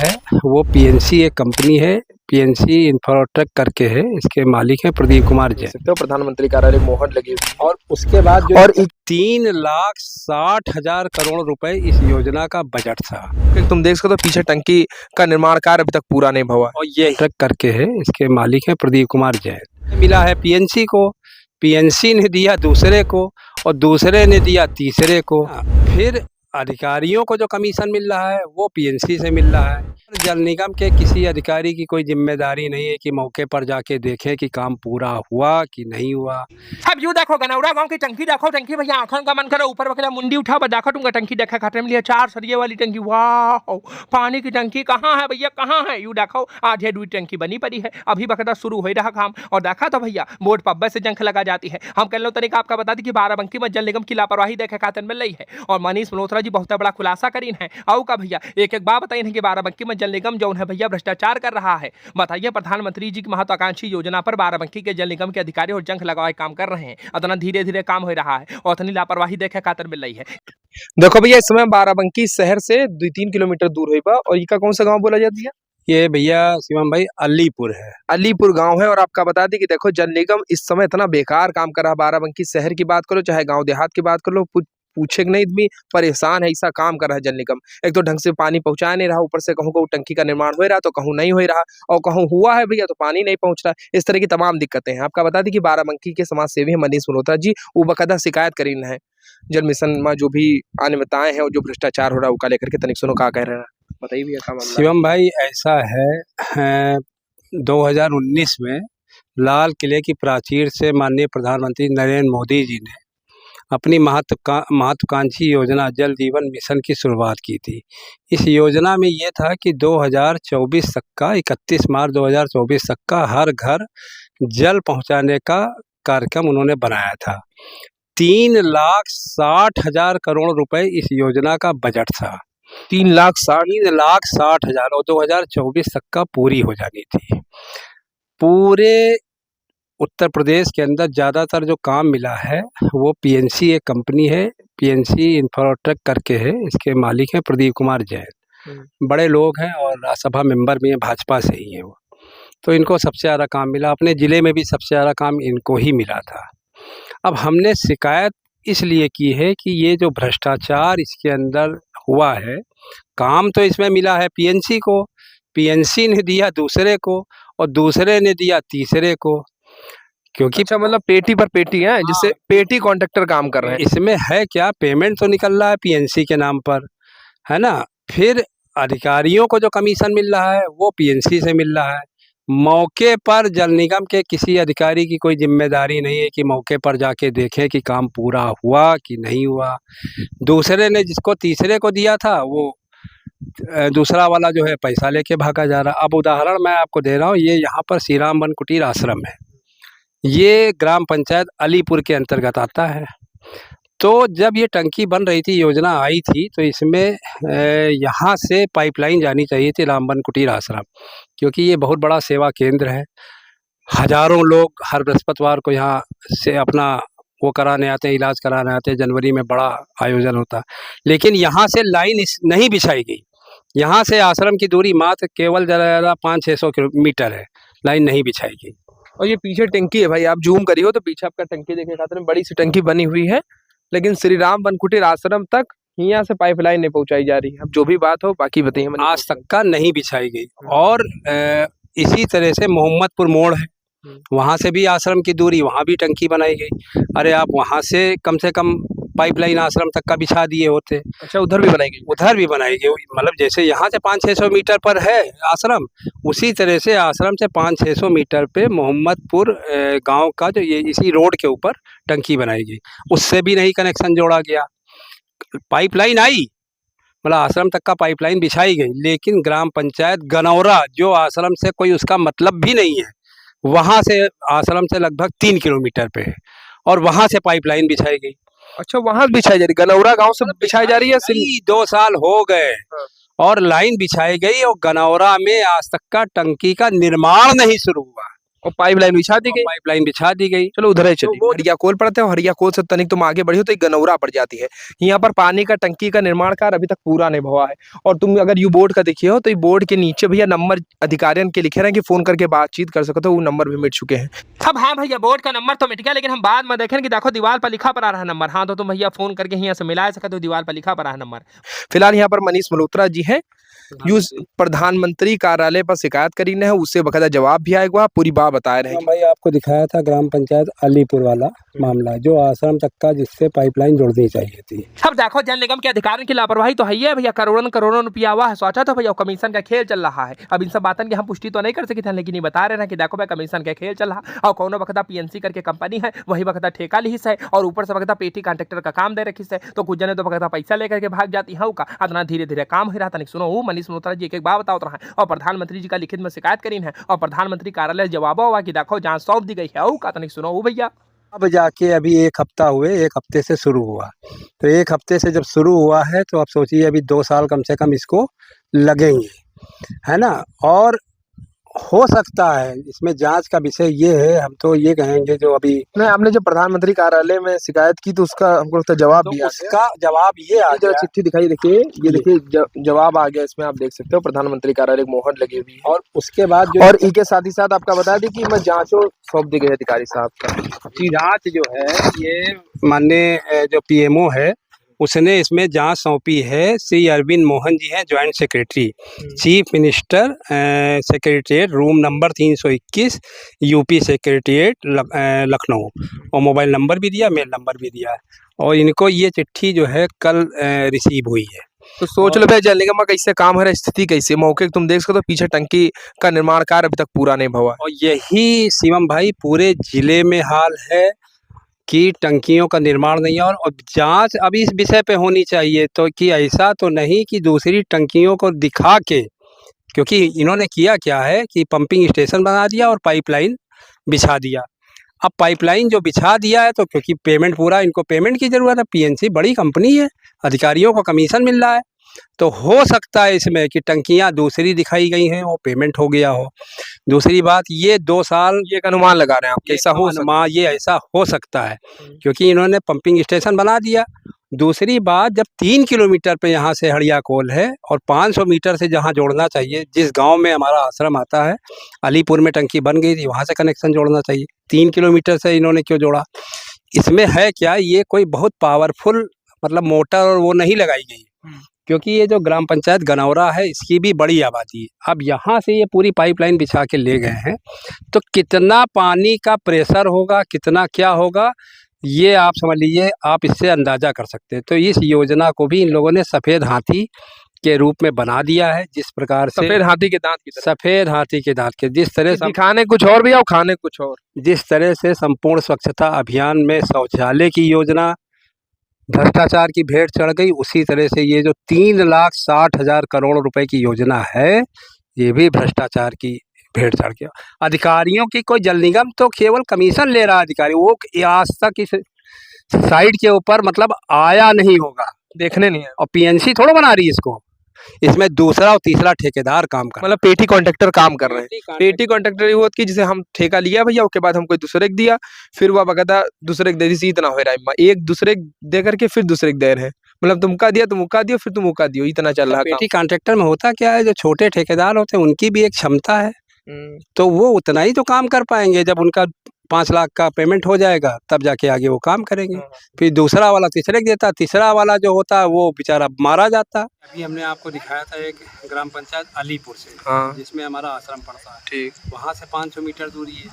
है वो पीएनसी एक कंपनी है, पीएनसी इंफ्राटेक करके है, इसके मालिक हैं प्रदीप कुमार जैन। सकते हो प्रधानमंत्री कार्यालय मोहर लगी हुई है। और उसके बाद जो और 3,60,000 करोड़ रुपए इस योजना का बजट था। तुम देख सकते हो पीछे टंकी का निर्माण कार्य अभी तक पूरा नहीं हुआ और ये ट्रक करके है, इसके मालिक हैं प्रदीप कुमार जैन। मिला है पीएनसी को, पीएनसी ने दिया दूसरे को और दूसरे ने दिया तीसरे को। फिर अधिकारियों को जो कमीशन मिल रहा है वो पीएनसी से मिल रहा है। जल निगम के किसी अधिकारी की कोई जिम्मेदारी नहीं है कि मौके पर जाके देखें कि काम पूरा हुआ कि नहीं हुआ। अब यू देखो गनौरा गांव की टंकी देखो, टंकी भैया आंखों का मन करे ऊपर वगैरह मुंडी उठा देखो तुमका टंकी देखा खाते में लिया 4 सरिये वाली टंकी। वाह, पानी की टंकी कहाँ है भैया, कहाँ है? यू देखो आधे दूध टंकी बनी पड़ी है, अभी बकदा शुरू हो रहा काम। और देखा तो भैया बोर्ड पब्बे से जंख लगा जाती है। हम कह लो तरीका आपका बता दी कि बाराबंकी में जल निगम की लापरवाही देखे खाते में रही है और मनीष मल्होत्रा जी बहुत बड़ा खुलासा करीन है। आओ का भैया एक एक बात बताइए कि बाराबंकी में जल निगम जो है भैया भ्रष्टाचार कर रहा है। बताइए प्रधानमंत्री जी की महत्वाकांक्षी योजना पर बाराबंकी के जल निगम के अधिकारी और जंख लगाए काम कर रहे हैं। इतना धीरे धीरे काम हो रहा है और इतनी लापरवाही देखे खातर मिल रही है। देखो भैया इस समय बाराबंकी शहर से 2-3 किलोमीटर दूर हुई बा। और इसका कौन सा गांव बोला जाता है? ये भैया शिवम भाई अलीपुर है। अलीपुर गांव है। और आपका बता दी कि देखो जल निगम इस समय इतना बेकार काम कर रहा है। बाराबंकी शहर की बात करो चाहे गांव देहात की बात कर लो, पूछे नहीं भी परेशान है, ऐसा काम कर रहा है जल निगम। एक तो ढंग से पानी पहुंचा नहीं रहा, ऊपर से कहूँ को टंकी का निर्माण हो रहा तो कहूँ नहीं हो रहा, और कहूँ हुआ है भैया तो पानी नहीं पहुंच रहा। इस तरह की तमाम दिक्कतें हैं। आपका बता दी कि बाराबंकी के समाज सेवी है मनीष मल्होत्रा जी, वो बकायदा शिकायत करी है जल मिशन में जो भी अनियमितताएं हैं और जो भ्रष्टाचार हो रहा है उसका लेकर के। तनिक सुनो क्या कह रहे हैं, बताइए भैया क्या मामला। शिवम भाई ऐसा है 2019 में लाल किले की प्राचीर से माननीय प्रधानमंत्री नरेंद्र मोदी जी ने अपनी महत्वाकांक्षी योजना जल जीवन मिशन की शुरुआत की थी। इस योजना में ये था कि 2024 तक का 31 मार्च 2024 तक का हर घर जल पहुंचाने का कार्यक्रम उन्होंने बनाया था। 3,60,000 करोड़ रुपए इस योजना का बजट था। 3,60,000 और 2024 तक का पूरी हो जानी थी। पूरे उत्तर प्रदेश के अंदर ज़्यादातर जो काम मिला है वो पीएनसी एक कंपनी है, पीएनसी इंफ्राटेक करके है, इसके मालिक हैं प्रदीप कुमार जैन। बड़े लोग हैं और राज्यसभा मेंबर भी हैं, भाजपा से ही हैं वो। तो इनको सबसे ज़्यादा काम मिला, अपने ज़िले में भी सबसे ज़्यादा काम इनको ही मिला था। अब हमने शिकायत इसलिए की है कि ये जो भ्रष्टाचार इसके अंदर हुआ है, काम तो इसमें मिला है पीएनसी को, पीएनसी ने दिया दूसरे को और दूसरे ने दिया तीसरे को। क्योंकि अच्छा मतलब पेटी पर पेटी है, जिससे पेटी कॉन्ट्रैक्टर काम कर रहे हैं। इसमें है क्या, पेमेंट तो निकल रहा है पीएनसी के नाम पर, है ना। फिर अधिकारियों को जो कमीशन मिल रहा है वो पीएनसी से मिल रहा है। मौके पर जल निगम के किसी अधिकारी की कोई जिम्मेदारी नहीं है कि मौके पर जाके देखें कि काम पूरा हुआ कि नहीं हुआ। दूसरे ने जिसको तीसरे को दिया था वो दूसरा वाला जो है पैसा लेके भागा जा रहा। अब उदाहरण मैं आपको दे रहा हूँ, ये यहाँ पर श्री राम वन कुटीर आश्रम है, ये ग्राम पंचायत अलीपुर के अंतर्गत आता है। तो जब ये टंकी बन रही थी, योजना आई थी, तो इसमें यहाँ से पाइपलाइन जानी चाहिए थी रामबन कुटीर आश्रम, क्योंकि ये बहुत बड़ा सेवा केंद्र है। हजारों लोग हर बृहस्पतिवार को यहाँ से अपना वो कराने आते हैं, इलाज कराने आते हैं। जनवरी में बड़ा आयोजन होता है, लेकिन यहाँ से लाइन नहीं बिछाई गई। यहाँ से आश्रम की दूरी मात्र केवल ज़्यादा 500-600 मीटर है, लाइन नहीं बिछाई गई। और ये पीछे टंकी है भाई, आप जूम करिए तो पीछे आपका टंकी देखे खाते में बड़ी सी टंकी बनी हुई है, लेकिन श्री राम वन कुटीर आश्रम तक यहाँ से पाइपलाइन नहीं पहुंचाई जा रही है। अब जो भी बात हो बाकी बताइए। आज तक का नहीं बिछाई गई। और इसी तरह से मोहम्मदपुर मोड़ है, वहाँ से भी आश्रम की दूरी, वहाँ भी टंकी बनाई गई। अरे आप वहाँ से कम पाइपलाइन आश्रम तक का बिछा दिए होते। अच्छा उधर भी बनाई गई? उधर भी बनाई गई। मतलब जैसे यहाँ से 500-600 मीटर पर है आश्रम, उसी तरह से आश्रम से 500-600 मीटर पे मोहम्मदपुर गांव का जो ये इसी रोड के ऊपर टंकी बनाई गई, उससे भी नहीं कनेक्शन जोड़ा गया। पाइपलाइन आई, मतलब आश्रम तक का पाइपलाइन बिछाई गई, लेकिन ग्राम पंचायत गनौरा जो आश्रम से कोई उसका मतलब भी नहीं है, वहाँ से आश्रम से लगभग 3 किलोमीटर पे है और वहाँ से पाइपलाइन बिछाई गई। अच्छा वहां बिछाई जा रही, गनौरा गांव से बिछाई जा रही है? 2 साल हो गए और लाइन बिछाई गई और गनौरा में आज तक का टंकी का निर्माण नहीं शुरू हुआ। और पाइपलाइन बिछा दी गई। पाइपलाइन बिछा दी गई। चलो उधर ही तो चलिए, वो हरिया कोल पड़ते हैं, हरिया कोल से तनिक तुम आगे बढ़ी हो तो एक गनौरा पड़ जाती है। यहाँ पर पानी का टंकी का निर्माण कार्य अभी तक पूरा नहीं हुआ है। और तुम अगर यू बोर्ड का देखिए हो तो ये बोर्ड के नीचे भैया नंबर अधिकारियों के लिखे रहे कि फोन करके बातचीत कर सको, तो वो नंबर भी मिट चुके हैं। अब हाँ भैया बोर्ड का नंबर तो मिट गया, लेकिन हम बाद में देखें कि देखो दीवार पर लिखा पड़ा रहा नंबर। हाँ तो तुम भैया फोन करके यहाँ से मिला सकते हो, दीवार पर लिखा पड़ा है नंबर। फिलहाल यहाँ पर मनीष मल्होत्रा जी हैं, यू प्रधानमंत्री कार्यालय पर शिकायत करी ने है, उससे बकायदा जवाब भी आएगा, पूरी बात बता रहे हैं। भाई आपको दिखाया था ग्राम पंचायत अलीपुर वाला मामला, जो आश्रम तक का जिससे पाइपलाइन जुड़नी चाहिए थी। अब देखो जल निगम के अधिकारियों की लापरवाही तो है ही है भैया, करोड़ों करोड़ों रुपया हुआ है। सोचा तो भैया कमीशन का खेल चल रहा है। अब इन सब बातों की हम पुष्टि तो नहीं कर सके थे, लेकिन ये बता रहे हैं कि देखो भाई कमीशन का खेल चल रहा, और कोनो बखता पीएनसी करके कंपनी है, वही बखता ठेका लिहिस है, और ऊपर से बखता पेटी कॉन्ट्रैक्टर का काम दे रखी है। तो कुछ जने तो बखता पैसा लेकर के भाग जाती है का, इतना धीरे धीरे काम हो रहा था। सुनो वो मनीष मल्होत्रा जी एक बात बताओ रहा है, और प्रधानमंत्री जी का लिखित में शिकायत करी है, और प्रधानमंत्री कार्यालय जवाब हुआ कि देखो जांच सौंप दी गई है। का तनिक सुनो वो भैया। अब जाके अभी 1 हफ्ता हुए, 1 हफ्ते से शुरू हुआ, तो 1 हफ्ते से जब शुरू हुआ है तो आप सोचिए अभी 2 साल कम से कम इसको लगेंगे, है ना। और हो सकता है इसमें जांच का विषय ये है, हम तो ये कहेंगे जो अभी नहीं, आपने जो प्रधानमंत्री कार्यालय में शिकायत की तो उसका हमको लगता है जवाब भी आ गया। उसका जवाब ये आ ये जरा गया। चिट्ठी दिखाई, देखिए ये देखिए जवाब आ गया, इसमें आप देख सकते हो प्रधानमंत्री कार्यालय की मोहर लगी हुई है। और उसके बाद जो और इसके साथ ही साथ आपका बता दें कि मैं जांचो सौंप दी गई अधिकारी साहब का। जांच जो है ये माननीय जो पीएमओ है उसने इसमें जांच सौंपी है। श्री अरविंद मोहन जी हैं joint secretary, chief minister secretariat, room number 321, UP secretariat Lucknow, और मोबाइल नंबर भी दिया, मेल नंबर भी दिया है। और इनको ये चिट्ठी जो है कल रिसीव हुई है। तो सोच लो भाई जल निगम का कैसे काम है, स्थिति कैसे मौके तुम देख सकते हो, पीछे टंकी का निर्माण कार्य अभी तक पूरा नहीं हुआ। और यही शिवम भाई पूरे जिले में हाल है कि टंकियों का निर्माण नहीं है। और जांच अभी इस विषय पे होनी चाहिए, तो कि ऐसा तो नहीं कि दूसरी टंकियों को दिखा के, क्योंकि इन्होंने किया क्या है कि पंपिंग स्टेशन बना दिया और पाइपलाइन बिछा दिया। अब पाइपलाइन जो बिछा दिया है तो क्योंकि पेमेंट पूरा, इनको पेमेंट की ज़रूरत है, पीएनसी बड़ी कंपनी है, अधिकारियों को कमीशन मिल रहा है, तो हो सकता है इसमें कि टंकियां दूसरी दिखाई गई हैं और पेमेंट हो गया हो। दूसरी बात ये 2 साल ये एक अनुमान लगा रहे हैं आप, कैसा हो सकता ये ऐसा हो सकता है क्योंकि इन्होंने पंपिंग स्टेशन बना दिया। दूसरी बात, जब 3 किलोमीटर पे यहाँ से हड़िया कोल है और 500 मीटर से जहाँ जोड़ना चाहिए, जिस गांव में हमारा आश्रम आता है, अलीपुर में टंकी बन गई थी, वहाँ से कनेक्शन जोड़ना चाहिए। 3 किलोमीटर से इन्होंने क्यों जोड़ा? इसमें है क्या, ये कोई बहुत पावरफुल मतलब मोटर और वो नहीं लगाई गई, क्योंकि ये जो ग्राम पंचायत गनौरा है इसकी भी बड़ी आबादी है। अब यहाँ से ये पूरी पाइपलाइन बिछा के ले गए हैं, तो कितना पानी का प्रेशर होगा, कितना क्या होगा, ये आप समझ लीजिए, आप इससे अंदाज़ा कर सकते हैं। तो इस योजना को भी इन लोगों ने सफ़ेद हाथी के रूप में बना दिया है, जिस प्रकार से सफेद हाथी के दांत की तरह। सफ़ेद हाथी के दांत के, जिस तरह से दिखाने कुछ और भी और खाने कुछ और। जिस तरह से संपूर्ण स्वच्छता अभियान में शौचालय की योजना भ्रष्टाचार की भेंट चढ़ गई, उसी तरह से ये जो 3,60,000 करोड़ रुपए की योजना है, ये भी भ्रष्टाचार की भेंट चढ़ गया। अधिकारियों की कोई जल निगम तो केवल कमीशन ले रहा है अधिकारी, वो आज तक इस साइड के ऊपर मतलब आया नहीं होगा, देखने नहीं है। और पीएनसी थोड़ा बना रही है इसको, इसमें दूसरा और तीसरा ठेकेदार काम कर मतलब पेटी कॉन्ट्रैक्टर काम कर रहे हैं। पेटी कॉन्ट्रैक्टर ये होता कि जिसे हम ठेका लिया भैया, उसके बाद हम कोई दूसरे को दिया, फिर वह बकायदा दूसरे को दे दी, इतना हो रहा है, एक दूसरे दे करके फिर दूसरे को दे रहे हैं। मतलब तुमका दिया तुम उका दियो, फिर तुम उका दियो, इतना चल रहा है। पेटी कॉन्ट्रैक्टर में होता क्या है, जो छोटे ठेकेदार होते हैं उनकी भी एक क्षमता है, तो वो उतना ही तो काम कर पाएंगे। जब उनका 5 लाख का पेमेंट हो जाएगा तब जाके आगे वो काम करेंगे। फिर दूसरा वाला तीसरे को देता, तीसरा वाला जो होता है वो बेचारा मारा जाता। अभी हमने आपको दिखाया था एक ग्राम पंचायत अलीपुर से, जिसमें हमारा आश्रम पड़ता है, ठीक वहाँ से 500 मीटर दूरी है,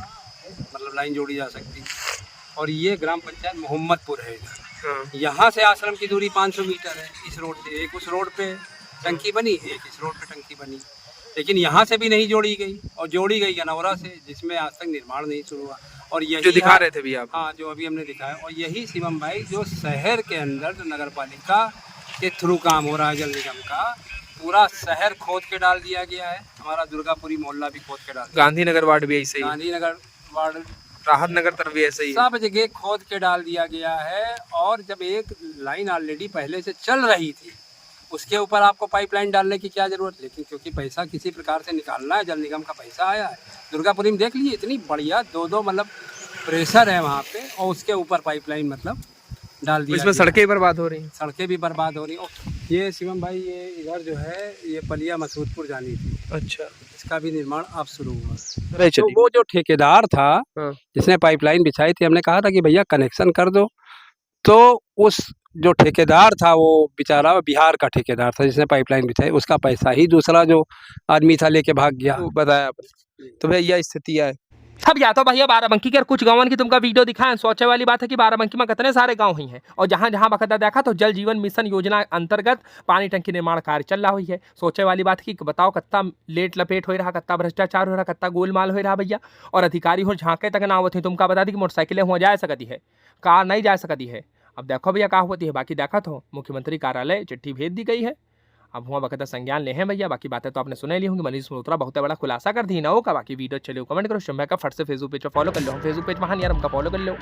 मतलब लाइन जोड़ी जा सकती है। और ये ग्राम पंचायत मोहम्मदपुर है इधर, यहाँ से आश्रम की दूरी 500 मीटर है। इस रोड से एक उस रोड पे टंकी बनी, एक इस रोड पे टंकी बनी, लेकिन यहाँ से भी नहीं जोड़ी गई, और जोड़ी गई गनौरा से, जिसमें आज तक निर्माण नहीं शुरू हुआ। और यही जो दिखा रहे थे भी आप, हाँ, जो अभी हमने दिखाया। और यही शिवम भाई जो शहर के अंदर जो नगर पालिका के थ्रू काम हो रहा है, जल निगम का, पूरा शहर खोद के डाल दिया गया है। हमारा दुर्गापुरी मोहल्ला भी खोद के डाल दिया, गांधीनगर वार्ड भी ऐसे ही, गांधीनगर वार्ड, राहत नगर तरफ भी ऐसे ही, सब जगह खोद के डाल दिया गया है। और जब एक लाइन ऑलरेडी पहले से चल रही थी, उसके ऊपर आपको पाइपलाइन डालने की क्या ज़रूरत, लेकिन क्योंकि पैसा किसी प्रकार से निकालना है, जल निगम का पैसा आया है। दुर्गापुरी में देख लीजिए इतनी बढ़िया दो मतलब प्रेशर है वहाँ पे, और उसके ऊपर पाइपलाइन मतलब डाल दिया। इसमें सड़कें बर्बाद हो रही हैं। सड़कें भी बर्बाद हो रही हैं। ये शिवम भाई, ये इधर जो है ये पलिया मसूदपुर जानी थी, अच्छा, इसका भी निर्माण अब शुरू हुआ। अरे तो चलिए। वो जो ठेकेदार था हाँ। जिसने पाइपलाइन बिछाई थी, हमने कहा था कि भैया कनेक्शन कर दो, तो उस जो ठेकेदार था वो बेचारा बिहार का ठेकेदार था जिसने पाइपलाइन बिछाई, उसका पैसा ही दूसरा जो आदमी था लेके भाग गया। तो बताया आपने, तो भैया यह स्थिति है। अब या तो भैया बाराबंकी के कुछ गाँव की तुमका वीडियो दिखाएं। सोचे वाली बात है कि बाराबंकी में कितने सारे गांव ही हैं, और जहां जहां बकायदा देखा तो जल जीवन मिशन योजना अंतर्गत पानी टंकी निर्माण कार्य चल रहा हुई है। सोचे वाली बात है कि बताओ कितना लेट लपेट हो रहा, कितना भ्रष्टाचार हो रहा, कितना गोलमाल हो रहा भैया, और अधिकारी हो झांके तक ना होती। तुमका बता दी कि मोटरसाइकिलें हो जा सकती है, कार नहीं जा सकती है। अब देखो भैया क्या होती है। बाकी देखा तो मुख्यमंत्री कार्यालय चिट्ठी भेज दी गई है, अब हुआ बकायदा संज्ञान ले हैं भैया। बाकी बातें तो आपने सुने ली होंगी। मनीष मल्होत्रा बहुत बड़ा खुलासा कर दी ना होगा। बाकी वीडियो चलिए कमेंट करो, शुभ का फट से फेसबुक पेज पर फॉलो कर लो, फेसबुक पेज महान यार हमका फॉलो कर लो।